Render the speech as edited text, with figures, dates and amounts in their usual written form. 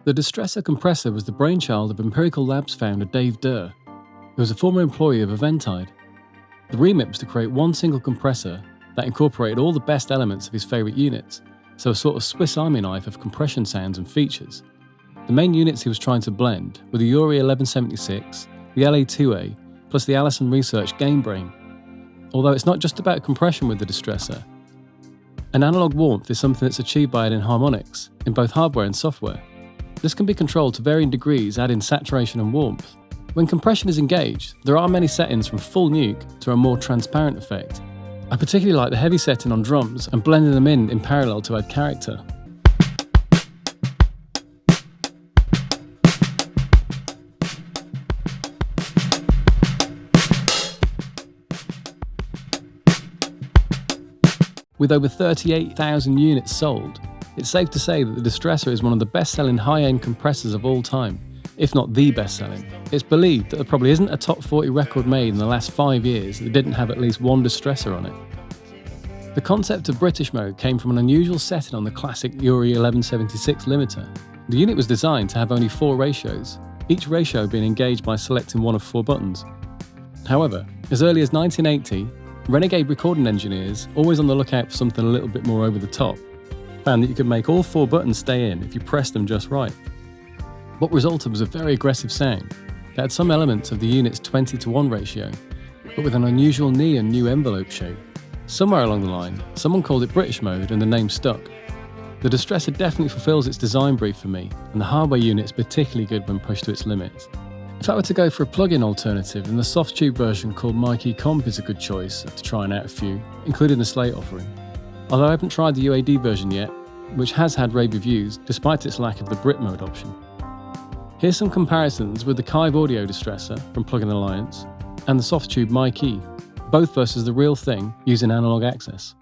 The Distressor compressor was the brainchild of Empirical Labs founder David Derr, who was a former employee of Eventide. The remit was to create one single compressor that incorporated all the best elements of his favourite units, so a sort of Swiss Army knife of compression sounds and features. The main units he was trying to blend were the URI 1176, the LA2A, plus the Allison Research Game Brain. Although it's not just about compression with the Xtressor. An analogue warmth is something that's achieved by adding harmonics in both hardware and software. This can be controlled to varying degrees, adding saturation and warmth. When compression is engaged, there are many settings from full nuke to a more transparent effect. I particularly like the heavy setting on drums and blending them in parallel to add character. With over 38,000 units sold, it's safe to say that the Distressor is one of the best-selling high-end compressors of all time, if not the best-selling. It's believed that there probably isn't a top 40 record made in the last 5 years that didn't have at least one Distressor on it. The concept of British mode came from an unusual setting on the classic URI 1176 limiter. The unit was designed to have only 4 ratios, each ratio being engaged by selecting one of 4 buttons. However, as early as 1980, renegade recording engineers, always on the lookout for something a little bit more over the top, found that you could make all 4 buttons stay in if you pressed them just right. What resulted was a very aggressive sound that had some elements of the unit's 20:1 ratio, but with an unusual knee and new envelope shape. Somewhere along the line, someone called it British mode and the name stuck. The Distressor definitely fulfills its design brief for me, and the hardware unit is particularly good when pushed to its limits. If I were to go for a plug-in alternative, then the Softube version called MyKey Comp is a good choice after trying out a few, including the Slate offering. Although I haven't tried the UAD version yet, which has had rave reviews despite its lack of the Brit mode option. Here's some comparisons with the Kiive Audio Distressor from Plug-in Alliance and the Softube MyKey, both versus the real thing using analog access.